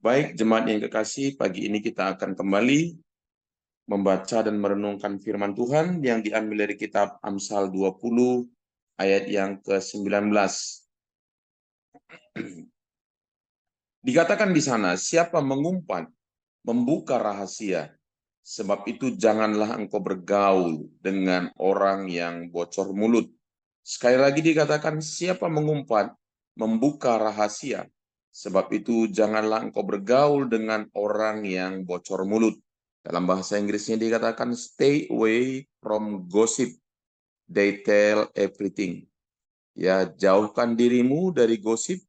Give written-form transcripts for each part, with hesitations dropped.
Baik, jemaat yang kekasih, pagi ini kita akan kembali membaca dan merenungkan firman Tuhan yang diambil dari kitab Amsal 20 ayat yang ke-19. Dikatakan di sana, siapa mengumpat, membuka rahasia, sebab itu janganlah engkau bergaul dengan orang yang bocor mulut. Sekali lagi dikatakan, siapa mengumpat, membuka rahasia, sebab itu janganlah engkau bergaul dengan orang yang bocor mulut. Dalam bahasa Inggrisnya dikatakan, stay away from gossip, they tell everything. Ya, jauhkan dirimu dari gosip,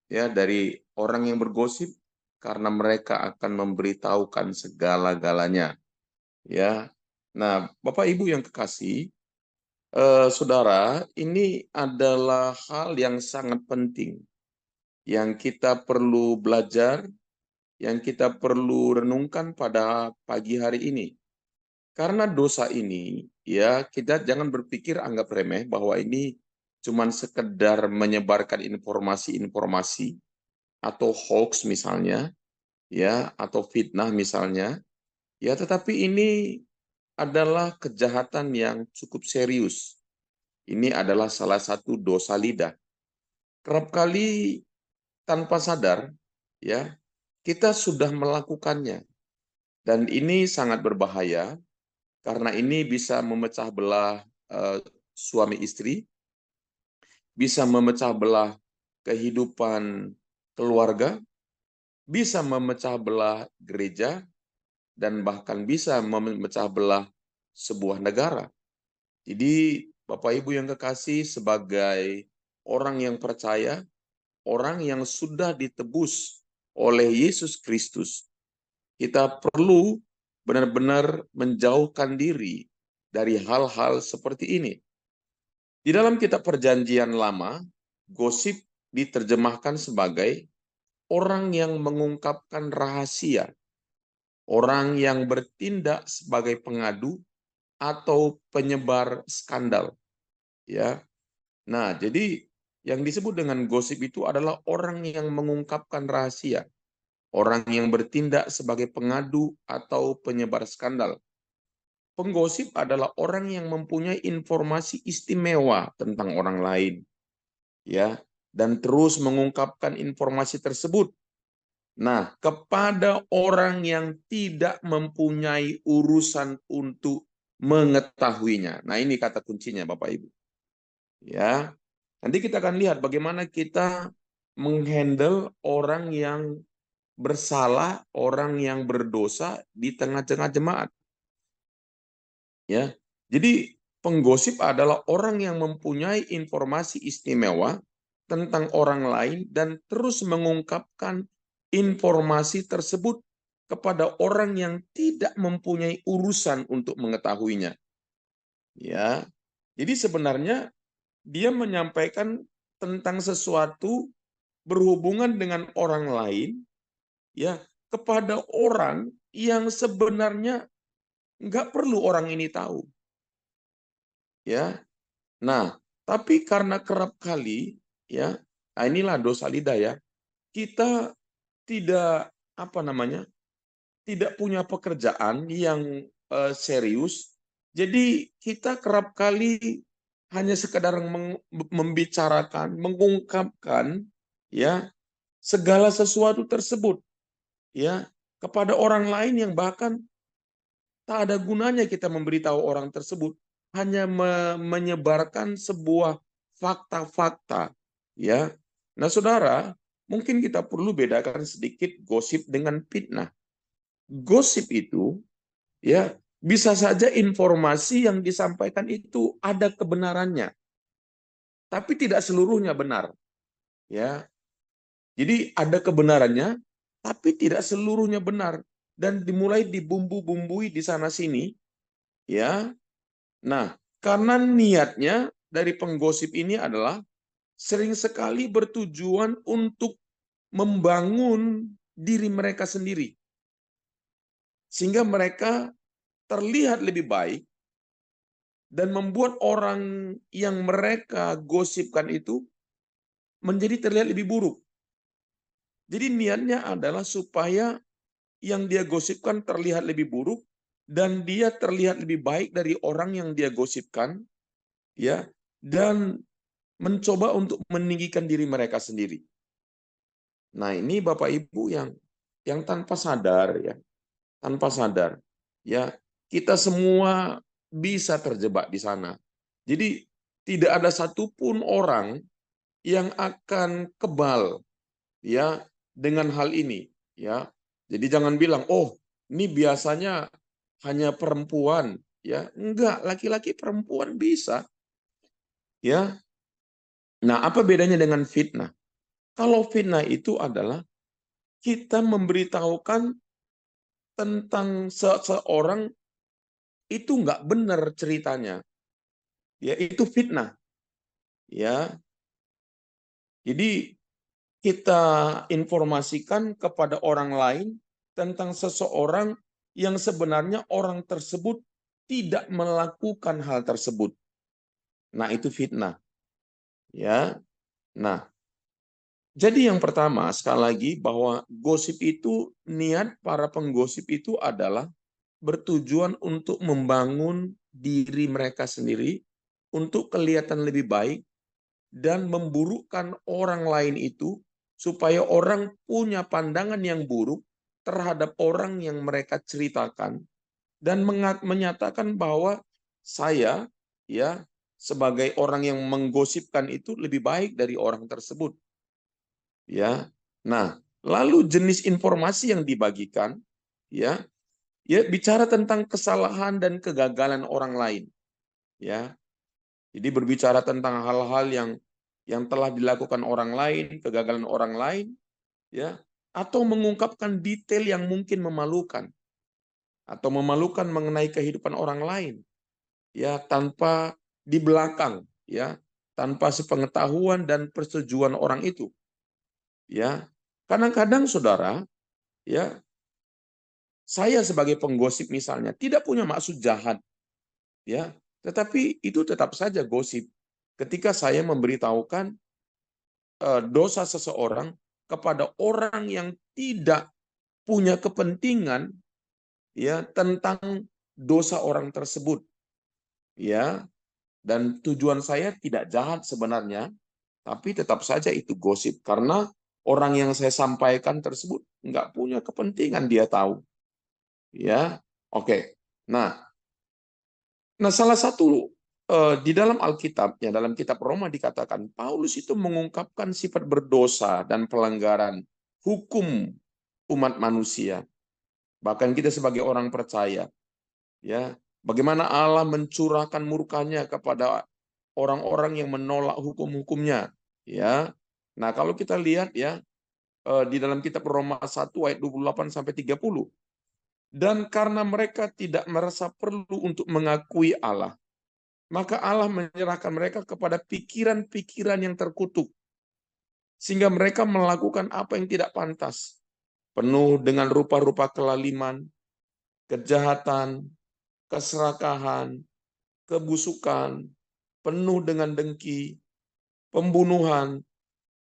ya, dari orang yang bergosip, karena mereka akan memberitahukan segala-galanya. Ya, nah, Bapak Ibu yang kekasih, saudara, ini adalah hal yang sangat penting yang kita perlu belajar, yang kita perlu renungkan pada pagi hari ini. Karena dosa ini, ya, kita jangan berpikir anggap remeh bahwa ini cuman sekedar menyebarkan informasi-informasi atau hoax misalnya, ya, atau fitnah misalnya, ya, tetapi ini adalah kejahatan yang cukup serius. Ini adalah salah satu dosa lidah. Kerap kali tanpa sadar, ya, kita sudah melakukannya. Dan ini sangat berbahaya karena ini bisa memecah belah suami istri, bisa memecah belah kehidupan keluarga, bisa memecah belah gereja, dan bahkan bisa memecah belah sebuah negara. Jadi, Bapak Ibu yang kekasih, sebagai orang yang percaya, orang yang sudah ditebus oleh Yesus Kristus, kita perlu benar-benar menjauhkan diri dari hal-hal seperti ini. Di dalam kitab Perjanjian Lama, gosip diterjemahkan sebagai orang yang mengungkapkan rahasia, orang yang bertindak sebagai pengadu atau penyebar skandal. Ya, nah, jadi yang disebut dengan gosip itu adalah orang yang mengungkapkan rahasia, orang yang bertindak sebagai pengadu atau penyebar skandal. Penggosip adalah orang yang mempunyai informasi istimewa tentang orang lain, ya, dan terus mengungkapkan informasi tersebut. Nah, kepada orang yang tidak mempunyai urusan untuk mengetahuinya. Nah, ini kata kuncinya, Bapak Ibu. Ya, nanti kita akan lihat bagaimana kita menghandle orang yang bersalah, orang yang berdosa di tengah-tengah jemaat. Ya, jadi penggosip adalah orang yang mempunyai informasi istimewa tentang orang lain dan terus mengungkapkan informasi tersebut kepada orang yang tidak mempunyai urusan untuk mengetahuinya. Ya, jadi sebenarnya dia menyampaikan tentang sesuatu berhubungan dengan orang lain, ya, kepada orang yang sebenarnya nggak perlu orang ini tahu. Ya, nah, tapi karena kerap kali, ya, nah inilah dosa lidah ya, kita tidak apa namanya, tidak punya pekerjaan yang serius, jadi kita kerap kali hanya sekedar membicarakan, mengungkapkan, ya, segala sesuatu tersebut, ya, kepada orang lain yang bahkan tak ada gunanya kita memberitahu orang tersebut, hanya menyebarkan sebuah fakta-fakta, ya. Nah, saudara, mungkin kita perlu bedakan sedikit gosip dengan fitnah. Gosip itu, ya, bisa saja informasi yang disampaikan itu ada kebenarannya, tapi tidak seluruhnya benar, ya. Jadi ada kebenarannya, tapi tidak seluruhnya benar, dan dimulai dibumbu-bumbui di sana sini, ya. Nah, karena niatnya dari penggosip ini adalah sering sekali bertujuan untuk membangun diri mereka sendiri, sehingga mereka terlihat lebih baik dan membuat orang yang mereka gosipkan itu menjadi terlihat lebih buruk. Jadi niatnya adalah supaya yang dia gosipkan terlihat lebih buruk dan dia terlihat lebih baik dari orang yang dia gosipkan, ya, dan mencoba untuk meninggikan diri mereka sendiri. Nah, ini Bapak Ibu yang tanpa sadar, ya, tanpa sadar, ya, kita semua bisa terjebak di sana. Jadi tidak ada satupun orang yang akan kebal, ya, dengan hal ini, ya. Jadi jangan bilang, oh, ini biasanya hanya perempuan, ya. Enggak, laki-laki perempuan bisa, ya. Nah, apa bedanya dengan fitnah? Kalau fitnah itu adalah kita memberitahukan tentang seseorang itu nggak benar ceritanya, ya, itu fitnah, ya. Jadi kita informasikan kepada orang lain tentang seseorang yang sebenarnya orang tersebut tidak melakukan hal tersebut. Nah, itu fitnah, ya. Nah, jadi yang pertama sekali lagi bahwa gosip itu, niat para penggosip itu adalah bertujuan untuk membangun diri mereka sendiri untuk kelihatan lebih baik dan memburukkan orang lain itu supaya orang punya pandangan yang buruk terhadap orang yang mereka ceritakan dan menyatakan bahwa saya, ya, sebagai orang yang menggosipkan itu lebih baik dari orang tersebut, ya. Nah, lalu jenis informasi yang dibagikan, ya, ya, bicara tentang kesalahan dan kegagalan orang lain, ya. Jadi berbicara tentang hal-hal yang telah dilakukan orang lain, kegagalan orang lain, ya, atau mengungkapkan detail yang mungkin memalukan atau memalukan mengenai kehidupan orang lain, ya, tanpa di belakang, ya, tanpa sepengetahuan dan persetujuan orang itu, ya. Kadang-kadang saudara, ya, saya sebagai penggosip misalnya tidak punya maksud jahat, ya, tetapi itu tetap saja gosip ketika saya memberitahukan dosa seseorang kepada orang yang tidak punya kepentingan, ya, tentang dosa orang tersebut, ya. Dan tujuan saya tidak jahat sebenarnya, tapi tetap saja itu gosip karena orang yang saya sampaikan tersebut nggak punya kepentingan dia tahu, ya. Oke. Nah, salah satu di dalam Alkitab, ya, dalam kitab Roma dikatakan Paulus itu mengungkapkan sifat berdosa dan pelanggaran hukum umat manusia. Bahkan kita sebagai orang percaya, ya, bagaimana Allah mencurahkan murkanya kepada orang-orang yang menolak hukum-hukumnya, ya. Nah, kalau kita lihat, ya, di dalam kitab Roma 1 ayat 28 sampai 30, dan karena mereka tidak merasa perlu untuk mengakui Allah, maka Allah menyerahkan mereka kepada pikiran-pikiran yang terkutuk, sehingga mereka melakukan apa yang tidak pantas, penuh dengan rupa-rupa kelaliman, kejahatan, keserakahan, kebusukan, penuh dengan dengki, pembunuhan,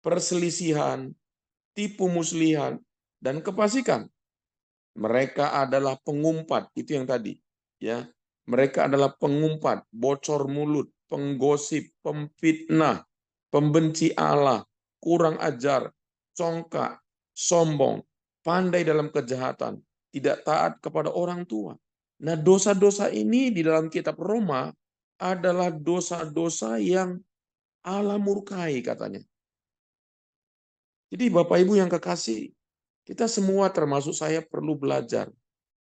perselisihan, tipu muslihan, dan kefasikan. Mereka adalah pengumpat, itu yang tadi, ya. Mereka adalah pengumpat, bocor mulut, penggosip, pemfitnah, pembenci Allah, kurang ajar, congkak, sombong, pandai dalam kejahatan, tidak taat kepada orang tua. Nah, dosa-dosa ini di dalam kitab Roma adalah dosa-dosa yang Allah murkai katanya. Jadi Bapak Ibu yang kekasih, kita semua termasuk saya perlu belajar,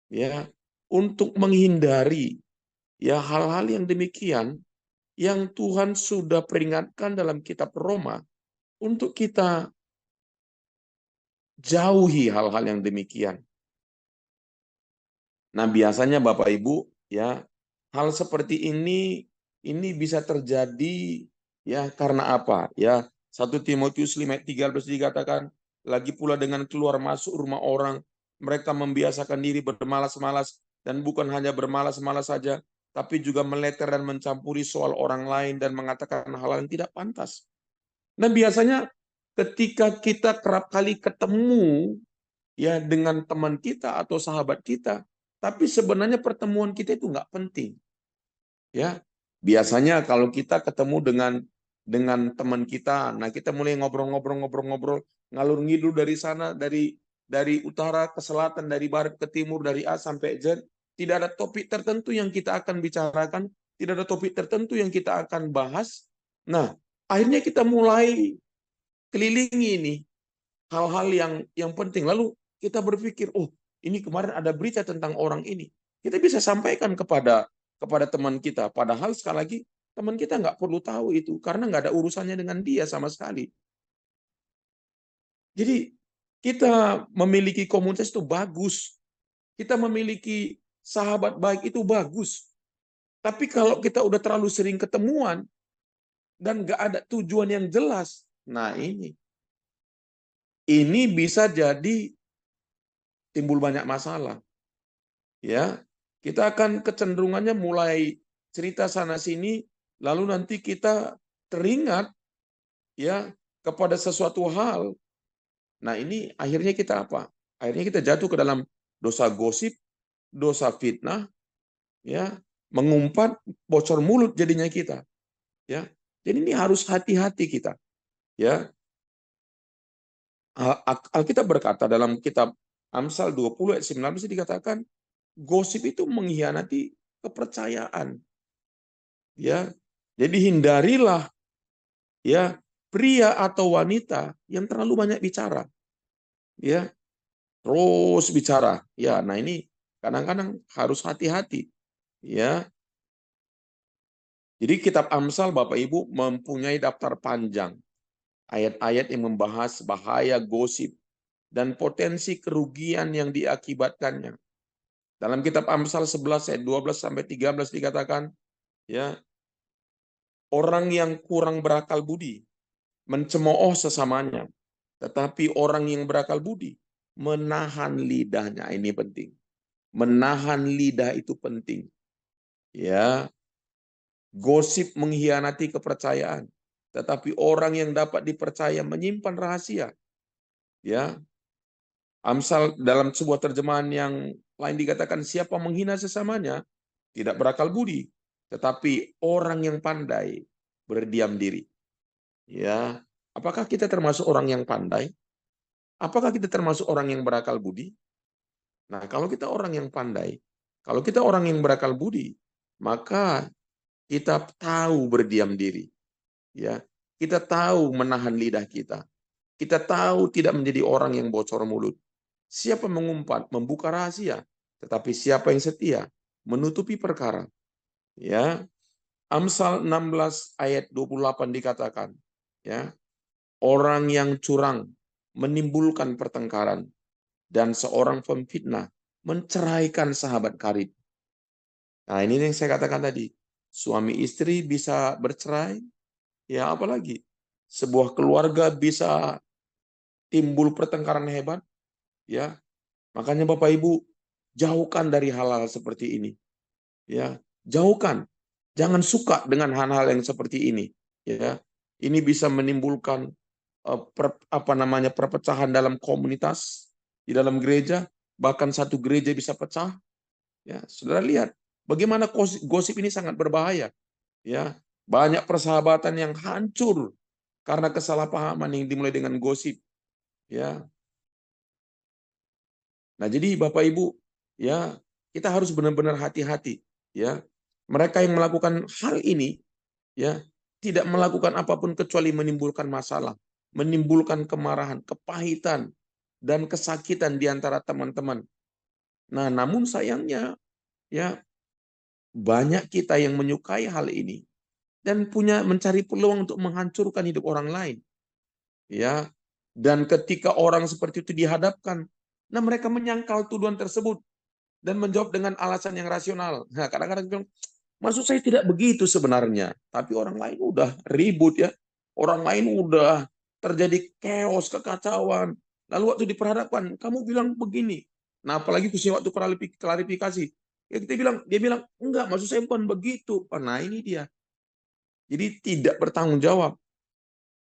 ya, untuk menghindari, ya, hal-hal yang demikian yang Tuhan sudah peringatkan dalam kitab Roma untuk kita jauhi hal-hal yang demikian. Nah, biasanya Bapak Ibu, ya, hal seperti ini bisa terjadi, ya, karena apa? Ya, 1 Timotius 5 ayat 13 dikatakan, lagi pula dengan keluar masuk rumah orang, mereka membiasakan diri bermalas-malas, dan bukan hanya bermalas-malas saja, tapi juga meleter dan mencampuri soal orang lain dan mengatakan hal yang tidak pantas. Nah, biasanya ketika kita kerap kali ketemu ya dengan teman kita atau sahabat kita, tapi sebenarnya pertemuan kita itu nggak penting. Ya, biasanya kalau kita ketemu dengan teman kita, nah kita mulai ngobrol-ngobrol, ngalur ngidul dari sana, dari utara ke selatan, dari barat ke timur, dari A sampai Z. Tidak ada topik tertentu yang kita akan bicarakan, tidak ada topik tertentu yang kita akan bahas. Nah, akhirnya kita mulai kelilingi ini hal-hal yang penting. Lalu kita berpikir, oh ini kemarin ada berita tentang orang ini. Kita bisa sampaikan kepada teman kita. Padahal sekali lagi teman kita nggak perlu tahu itu karena nggak ada urusannya dengan dia sama sekali. Jadi kita memiliki komunitas itu bagus. Kita memiliki sahabat baik itu bagus. Tapi kalau kita udah terlalu sering ketemuan dan nggak ada tujuan yang jelas, nah ini bisa jadi timbul banyak masalah. Ya, kita akan kecenderungannya mulai cerita sana sini, lalu nanti kita teringat ya kepada sesuatu hal. Nah, ini akhirnya kita apa? Akhirnya kita jatuh ke dalam dosa gosip, dosa fitnah, ya, mengumpat, bocor mulut jadinya kita. Ya, jadi ini harus hati-hati kita. Ya, Alkitab berkata dalam kitab Amsal 20 ayat 19 dikatakan gosip itu mengkhianati kepercayaan. Ya, jadi hindarilah ya pria atau wanita yang terlalu banyak bicara. Ya, terus bicara. Ya, nah ini kadang-kadang harus hati-hati. Ya, jadi kitab Amsal Bapak Ibu mempunyai daftar panjang ayat-ayat yang membahas bahaya gosip dan potensi kerugian yang diakibatkannya. Dalam kitab Amsal 11 ayat 12 sampai 13 dikatakan, ya, orang yang kurang berakal budi mencemooh sesamanya, tetapi orang yang berakal budi menahan lidahnya. Ini penting. Menahan lidah itu penting. Ya, gosip mengkhianati kepercayaan, tetapi orang yang dapat dipercaya menyimpan rahasia. Ya, Amsal dalam sebuah terjemahan yang lain dikatakan siapa menghina sesamanya tidak berakal budi, tetapi orang yang pandai berdiam diri. Ya, apakah kita termasuk orang yang pandai? Apakah kita termasuk orang yang berakal budi? Nah, kalau kita orang yang pandai, kalau kita orang yang berakal budi, maka kita tahu berdiam diri. Ya, kita tahu menahan lidah kita. Kita tahu tidak menjadi orang yang bocor mulut. Siapa mengumpat, membuka rahasia, tetapi siapa yang setia, menutupi perkara. Ya, Amsal 16 ayat 28 dikatakan, ya, orang yang curang menimbulkan pertengkaran dan seorang pemfitnah menceraikan sahabat karib. Nah, ini yang saya katakan tadi. Suami istri bisa bercerai, ya apalagi sebuah keluarga bisa timbul pertengkaran hebat, ya. Makanya Bapak Ibu jauhkan dari hal-hal seperti ini. Ya, jauhkan. Jangan suka dengan hal-hal yang seperti ini, ya. Ini bisa menimbulkan perpecahan dalam komunitas, di dalam gereja, bahkan satu gereja bisa pecah. Ya, Saudara lihat bagaimana gosip ini sangat berbahaya. Ya, banyak persahabatan yang hancur karena kesalahpahaman yang dimulai dengan gosip. Ya, nah jadi Bapak Ibu, ya kita harus benar-benar hati-hati. Ya, mereka yang melakukan hal ini, ya tidak melakukan apapun kecuali menimbulkan masalah, menimbulkan kemarahan, kepahitan, dan kesakitan di antara teman-teman. Nah, namun sayangnya, ya banyak kita yang menyukai hal ini dan mencari peluang untuk menghancurkan hidup orang lain. Ya, dan ketika orang seperti itu dihadapkan, nah mereka menyangkal tuduhan tersebut dan menjawab dengan alasan yang rasional. Nah, kadang-kadang bilang, maksud saya tidak begitu sebenarnya. Tapi orang lain udah ribut ya. Orang lain udah terjadi chaos, kekacauan. Lalu waktu diperhadapkan, kamu bilang begini. Nah, apalagi khususnya waktu klarifikasi. Ya kita bilang, dia bilang, enggak, maksud saya bukan begitu. Nah, ini dia. Jadi tidak bertanggung jawab.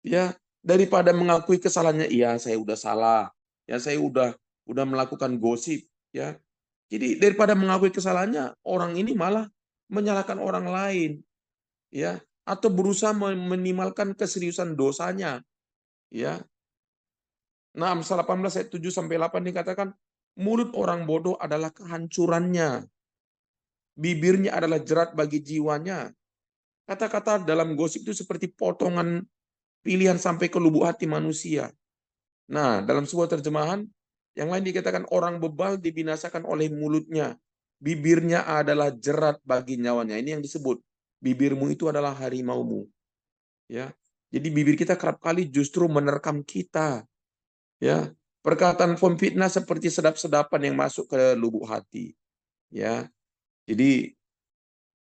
Ya, Daripada mengakui kesalahannya, iya saya udah salah, ya saya udah melakukan gosip, ya. Jadi daripada mengakui kesalahannya, orang ini malah menyalahkan orang lain, ya, atau berusaha meminimalkan keseriusan dosanya, ya. Nah, Amsal 18 ayat 7 sampai 8 dikatakan, mulut orang bodoh adalah kehancurannya, bibirnya adalah jerat bagi jiwanya. Kata-kata dalam gosip itu seperti potongan pilihan sampai ke lubuk hati manusia. Nah, dalam sebuah terjemahan, yang lain dikatakan orang bebal dibinasakan oleh mulutnya. Bibirnya adalah jerat bagi nyawanya. Ini yang disebut. Bibirmu itu adalah harimaumu. Ya. Jadi bibir kita kerap kali justru menerkam kita. Ya. Perkataan pemfitnah seperti sedap-sedapan yang masuk ke lubuk hati. Ya. Jadi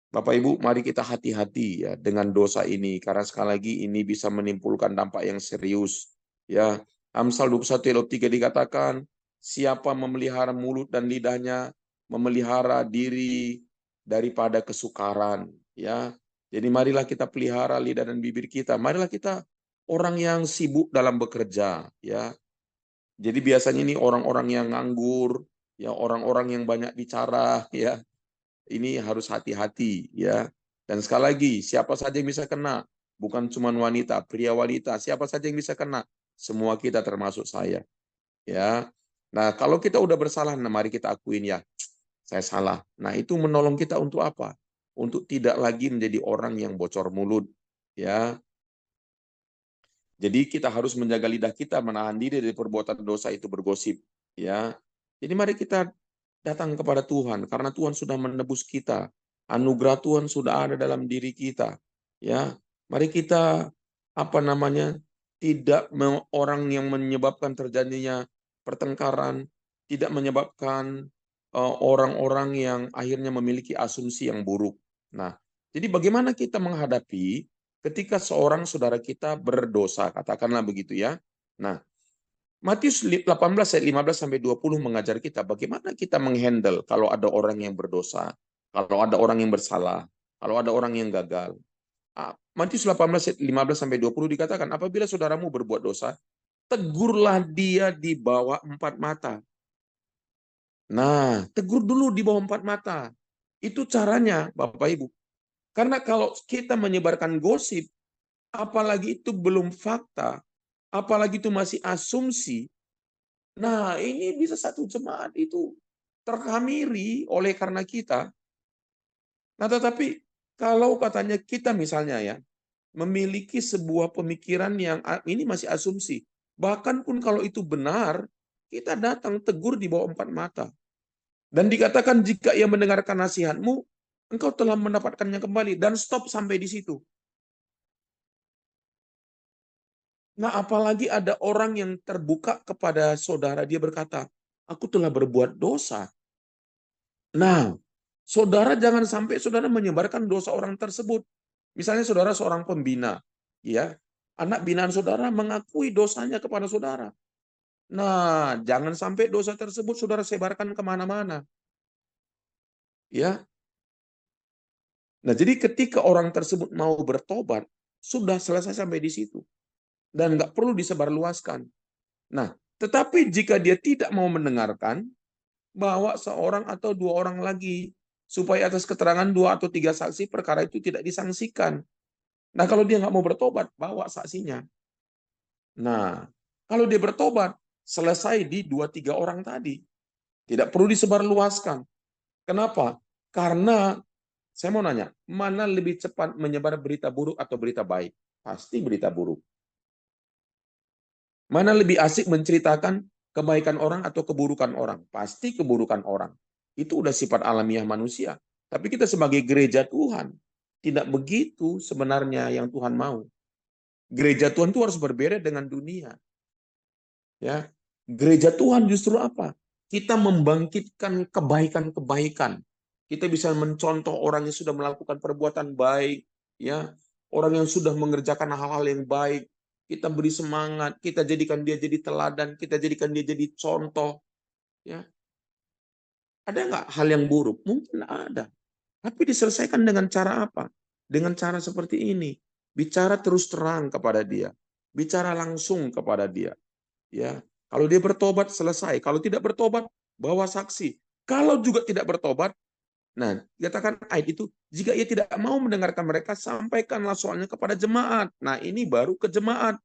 Bapak Ibu, mari kita hati-hati ya dengan dosa ini karena sekali lagi ini bisa menimbulkan dampak yang serius. Ya, Amsal 21 ayat 3 dikatakan, siapa memelihara mulut dan lidahnya memelihara diri daripada kesukaran, ya. Jadi marilah kita pelihara lidah dan bibir kita. Marilah kita orang yang sibuk dalam bekerja, ya. Jadi biasanya ini orang-orang yang nganggur, ya orang-orang yang banyak bicara, ya ini harus hati-hati ya. Dan sekali lagi, siapa saja yang bisa kena, bukan cuma wanita, pria wanita, siapa saja yang bisa kena, semua kita termasuk saya. Ya. Nah, kalau kita udah bersalah, nah mari kita akuin ya, saya salah. Nah, itu menolong kita untuk apa? Untuk tidak lagi menjadi orang yang bocor mulut. Ya. Jadi kita harus menjaga lidah kita, menahan diri dari perbuatan dosa itu bergosip. Ya. Jadi mari kita datang kepada Tuhan karena Tuhan sudah menebus kita. Anugerah Tuhan sudah ada dalam diri kita. Ya, mari kita tidak orang yang menyebabkan terjadinya pertengkaran, tidak menyebabkan orang-orang yang akhirnya memiliki asumsi yang buruk. Nah, jadi bagaimana kita menghadapi ketika seorang saudara kita berdosa, katakanlah begitu ya. Nah, Matius 18 ayat 15 sampai 20 mengajar kita bagaimana kita menghandle kalau ada orang yang berdosa, kalau ada orang yang bersalah, kalau ada orang yang gagal. Matius 18 ayat 15 sampai 20 dikatakan, apabila saudaramu berbuat dosa, tegurlah dia di bawah empat mata. Nah, tegur dulu di bawah empat mata. Itu caranya, Bapak Ibu. Karena kalau kita menyebarkan gosip, apalagi itu belum fakta, apalagi itu masih asumsi, nah, ini bisa satu jemaat itu terhamiri oleh karena kita. Nah, tetapi kalau katanya kita misalnya ya, memiliki sebuah pemikiran yang ini masih asumsi. Bahkan pun kalau itu benar, kita datang tegur di bawah empat mata. Dan dikatakan jika ia mendengarkan nasihatmu, engkau telah mendapatkannya kembali. Dan stop sampai di situ. Nah, apalagi ada orang yang terbuka kepada saudara, dia berkata, aku telah berbuat dosa. Nah, saudara jangan sampai saudara menyebarkan dosa orang tersebut. Misalnya saudara seorang pembina, ya, anak binaan saudara mengakui dosanya kepada saudara. Nah, jangan sampai dosa tersebut saudara sebarkan kemana-mana. Ya, nah jadi ketika orang tersebut mau bertobat, sudah selesai sampai di situ dan nggak perlu disebarluaskan. Nah, tetapi jika dia tidak mau mendengarkan, bawa seorang atau dua orang lagi supaya atas keterangan dua atau tiga saksi perkara itu tidak disangsikan. Nah, kalau dia nggak mau bertobat, bawa saksinya. Nah, kalau dia bertobat, selesai di dua tiga orang tadi. Tidak perlu disebarluaskan. Kenapa? Karena saya mau nanya, mana lebih cepat menyebar berita buruk atau berita baik? Pasti berita buruk. Mana lebih asik menceritakan kebaikan orang atau keburukan orang? Pasti keburukan orang. Itu udah sifat alamiah manusia. Tapi kita sebagai gereja Tuhan, tidak begitu sebenarnya yang Tuhan mau. Gereja Tuhan itu harus berbeda dengan dunia. Ya, gereja Tuhan justru apa? Kita membangkitkan kebaikan-kebaikan. Kita bisa mencontoh orang yang sudah melakukan perbuatan baik, ya, orang yang sudah mengerjakan hal-hal yang baik. Kita beri semangat, kita jadikan dia jadi teladan, kita jadikan dia jadi contoh. Ya, ada nggak hal yang buruk? Mungkin ada. Tapi diselesaikan dengan cara apa? Dengan cara seperti ini. Bicara terus terang kepada dia. bicara langsung kepada dia. Ya, kalau dia bertobat selesai, kalau tidak bertobat bawa saksi. Kalau juga tidak bertobat, nah, katakan ayat itu, jika ia tidak mau mendengarkan mereka, sampaikanlah soalnya kepada jemaat. Nah, ini baru ke jemaat.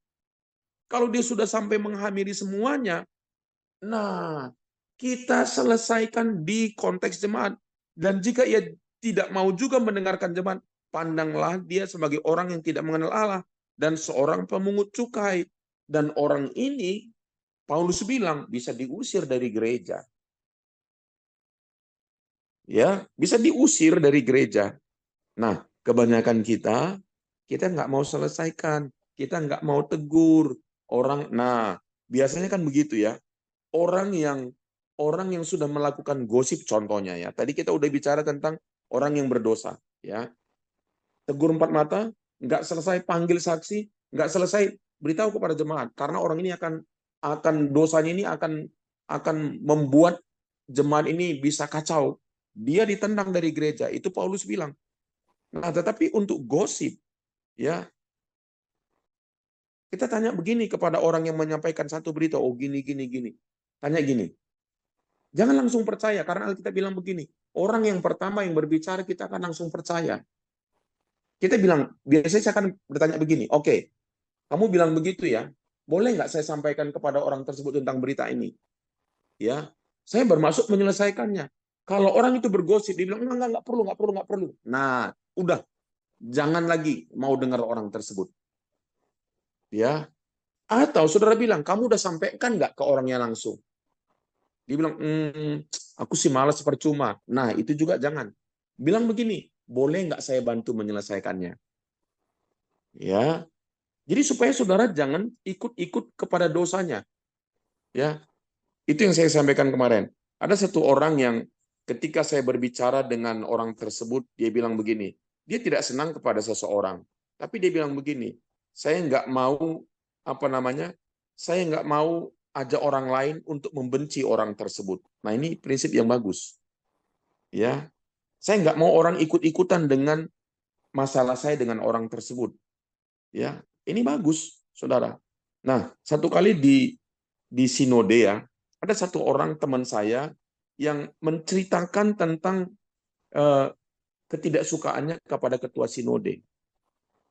Kalau dia sudah sampai menghampiri semuanya, nah, kita selesaikan di konteks jemaat. Dan jika ia tidak mau juga mendengarkan jemaat, pandanglah dia sebagai orang yang tidak mengenal Allah dan seorang pemungut cukai. Dan orang ini, Paulus bilang, bisa diusir dari gereja. Ya, bisa diusir dari gereja. Nah, kebanyakan kita nggak mau selesaikan, kita nggak mau tegur orang. Nah, biasanya kan begitu ya. Orang yang sudah melakukan gosip, contohnya ya. Tadi kita udah bicara tentang orang yang berdosa, ya. Tegur empat mata, nggak selesai panggil saksi, nggak selesai beritahu kepada jemaat, karena orang ini akan dosanya ini akan membuat jemaat ini bisa kacau. Dia ditendang dari gereja. Itu Paulus bilang. Nah, tetapi untuk gosip, ya, kita tanya begini kepada orang yang menyampaikan satu berita, oh gini, gini, gini. Tanya gini, jangan langsung percaya, karena Alkitab bilang begini, orang yang pertama yang berbicara kita akan langsung percaya. Kita bilang, biasanya saya akan bertanya begini, oke, kamu bilang begitu ya, boleh nggak saya sampaikan kepada orang tersebut tentang berita ini? Ya, saya bermaksud menyelesaikannya. Kalau orang itu bergosip, dia bilang, enggak perlu, enggak perlu, enggak perlu. Nah, udah, jangan lagi mau dengar orang tersebut. Ya, atau saudara bilang, kamu udah sampaikan nggak ke orangnya langsung? Dia bilang, aku sih malas percuma. Nah, itu juga jangan. Bilang begini, boleh nggak saya bantu menyelesaikannya? Ya, jadi supaya saudara jangan ikut-ikut kepada dosanya. Ya, itu yang saya sampaikan kemarin. Ada satu orang yang ketika saya berbicara dengan orang tersebut, dia bilang begini, dia tidak senang kepada seseorang, tapi dia bilang begini, saya nggak mau apa namanya, saya nggak mau ajak orang lain untuk membenci orang tersebut. Nah, ini prinsip yang bagus. Ya, saya nggak mau orang ikut-ikutan dengan masalah saya dengan orang tersebut. Ya, ini bagus, saudara. Nah, satu kali di sinode ya, ada satu orang teman saya yang menceritakan tentang eh, ketidaksukaannya kepada ketua sinode.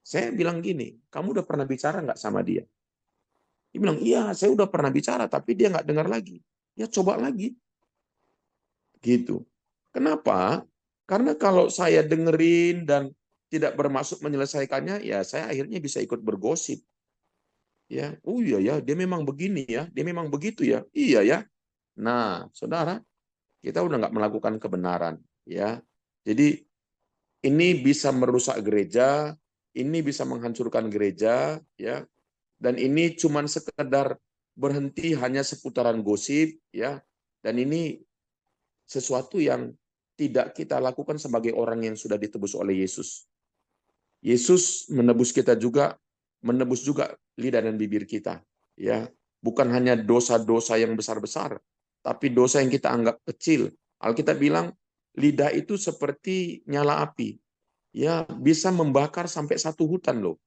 Saya bilang gini, kamu udah pernah bicara nggak sama dia? Dia bilang, iya, saya udah pernah bicara, tapi dia nggak dengar lagi. Ya coba lagi, gitu. Kenapa? Karena kalau saya dengerin dan tidak bermaksud menyelesaikannya, ya saya akhirnya bisa ikut bergosip. Ya, oh iya ya, dia memang begini ya, dia memang begitu ya, iya ya. Nah, saudara, kita udah nggak melakukan kebenaran, ya. Jadi ini bisa merusak gereja, ini bisa menghancurkan gereja, ya. Dan ini cuman sekedar berhenti hanya seputaran gosip, ya. Dan ini sesuatu yang tidak kita lakukan sebagai orang yang sudah ditebus oleh Yesus. Yesus menebus juga lidah dan bibir kita, ya. Bukan hanya dosa-dosa yang besar-besar, tapi dosa yang kita anggap kecil. Alkitab bilang lidah itu seperti nyala api, ya, bisa membakar sampai satu hutan loh,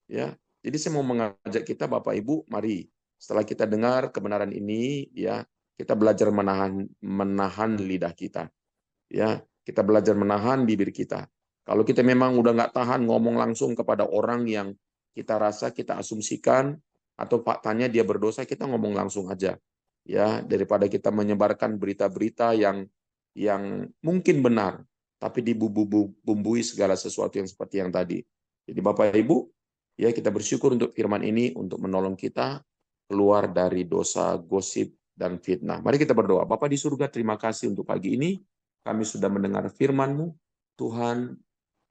ya. Jadi saya mau mengajak kita Bapak Ibu, mari setelah kita dengar kebenaran ini, ya, kita belajar menahan lidah kita, ya, kita belajar menahan bibir kita. Kalau kita memang udah nggak tahan ngomong langsung kepada orang yang kita rasa kita asumsikan atau faktanya dia berdosa, kita ngomong langsung aja, ya, daripada kita menyebarkan berita-berita yang mungkin benar tapi dibumbui segala sesuatu yang seperti yang tadi. Jadi Bapak Ibu, ya, kita bersyukur untuk firman ini untuk menolong kita keluar dari dosa, gosip, dan fitnah. Mari kita berdoa. Bapa di surga, terima kasih untuk pagi ini. Kami sudah mendengar firman-Mu. Tuhan,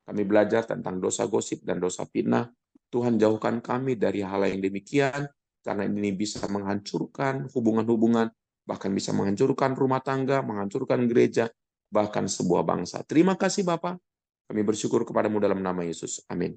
kami belajar tentang dosa gosip dan dosa fitnah. Tuhan, jauhkan kami dari hal yang demikian, karena ini bisa menghancurkan hubungan-hubungan, bahkan bisa menghancurkan rumah tangga, menghancurkan gereja, bahkan sebuah bangsa. Terima kasih Bapak. Kami bersyukur kepadamu dalam nama Yesus. Amin.